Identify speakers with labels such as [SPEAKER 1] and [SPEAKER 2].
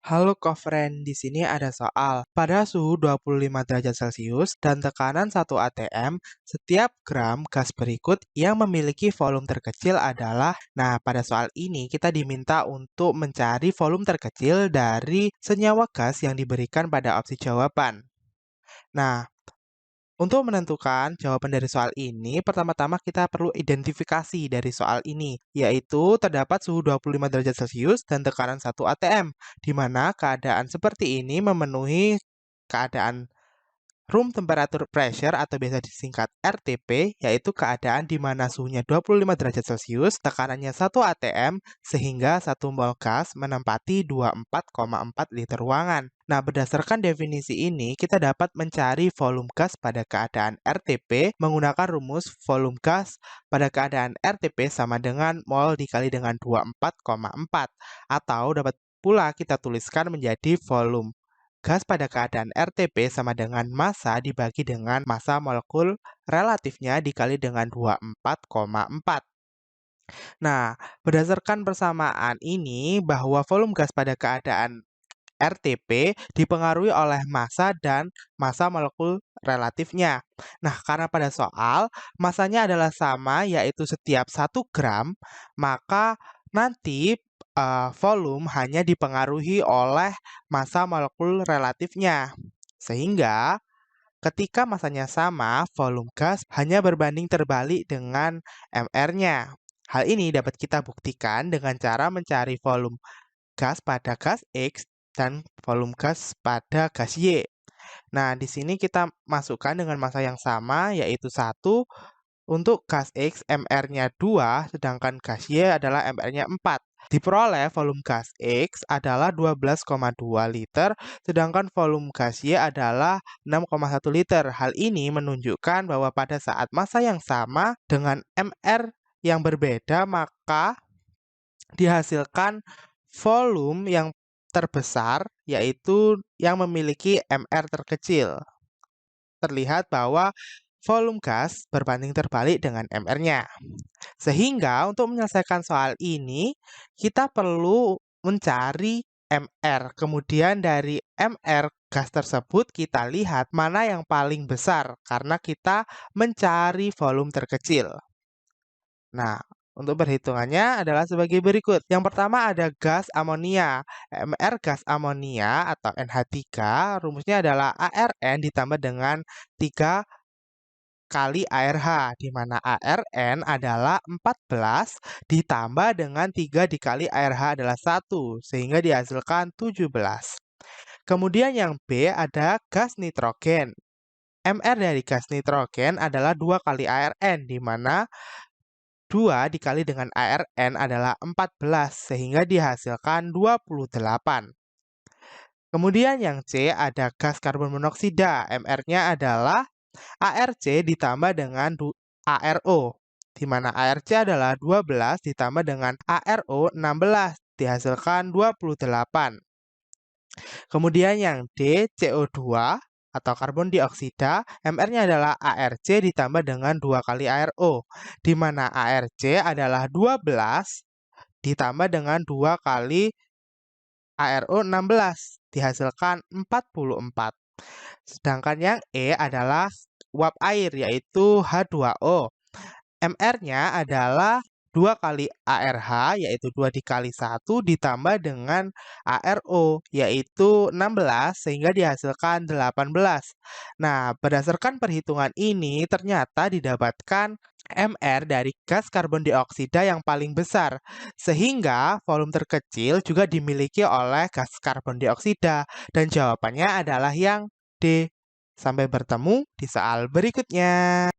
[SPEAKER 1] Halo Kofren, di sini ada soal. Pada suhu 25 derajat Celcius dan tekanan 1 atm, setiap gram gas berikut yang memiliki volume terkecil adalah. Nah, pada soal ini kita diminta untuk mencari volume terkecil dari senyawa gas yang diberikan pada opsi jawaban. Nah, untuk menentukan jawaban dari soal ini, pertama-tama kita perlu identifikasi dari soal ini, yaitu terdapat suhu 25 derajat Celcius dan tekanan 1 atm, di mana keadaan seperti ini memenuhi keadaan room temperature pressure atau biasa disingkat RTP, yaitu keadaan di mana suhunya 25 derajat Celcius, tekanannya 1 atm, sehingga 1 mol gas menempati 24,4 liter ruangan. Nah, berdasarkan definisi ini, kita dapat mencari volume gas pada keadaan RTP menggunakan rumus volume gas pada keadaan RTP sama dengan mol dikali dengan 24,4, atau dapat pula kita tuliskan menjadi volume gas pada keadaan RTP sama dengan massa dibagi dengan massa molekul relatifnya dikali dengan 24,4. Nah, berdasarkan persamaan ini bahwa volume gas pada keadaan RTP dipengaruhi oleh massa dan massa molekul relatifnya. Nah, karena pada soal massanya adalah sama yaitu setiap 1 gram, maka nanti volume hanya dipengaruhi oleh massa molekul relatifnya. Sehingga ketika massanya sama, volume gas hanya berbanding terbalik dengan MR-nya. Hal ini dapat kita buktikan dengan cara mencari volume gas pada gas X dan volume gas pada gas Y. Nah, di sini kita masukkan dengan massa yang sama, yaitu 1. Untuk gas X, MR-nya 2, sedangkan gas Y adalah MR-nya 4. Diperoleh volume gas X adalah 12,2 liter, sedangkan volume gas Y adalah 6,1 liter. Hal ini menunjukkan bahwa pada saat massa yang sama dengan MR yang berbeda, maka dihasilkan volume yang terbesar, yaitu yang memiliki MR terkecil. Terlihat bahwa volume gas berbanding terbalik dengan MR-nya. Sehingga untuk menyelesaikan soal ini, kita perlu mencari MR. Kemudian dari MR gas tersebut kita lihat mana yang paling besar karena kita mencari volume terkecil. Nah, untuk perhitungannya adalah sebagai berikut. Yang pertama ada gas amonia. MR gas amonia atau NH3, rumusnya adalah ARN ditambah dengan 3 kali ARH, di mana ARN adalah 14 ditambah dengan 3 dikali ARH adalah 1, sehingga dihasilkan 17. Kemudian yang B ada gas nitrogen. MR dari gas nitrogen adalah 2 kali ARN, di mana 2 dikali dengan ARN adalah 14, sehingga dihasilkan 28. Kemudian yang C ada gas karbon monoksida. MR-nya adalah ARC ditambah dengan ARO, di mana ARC adalah 12 ditambah dengan ARO 16, dihasilkan 28. Kemudian yang D, CO2 atau karbon dioksida, MR-nya adalah ARC ditambah dengan 2 kali ARO, di mana ARC adalah 12 ditambah dengan 2 kali ARO 16, dihasilkan 44. Sedangkan yang E adalah uap air, yaitu H2O. MR-nya adalah 2 kali ARH, yaitu 2 dikali 1, ditambah dengan ARO, yaitu 16, sehingga dihasilkan 18. Nah, berdasarkan perhitungan ini, ternyata didapatkan MR dari gas karbon dioksida yang paling besar, sehingga volume terkecil juga dimiliki oleh gas karbon dioksida, dan jawabannya adalah yang D. Sampai bertemu di soal berikutnya.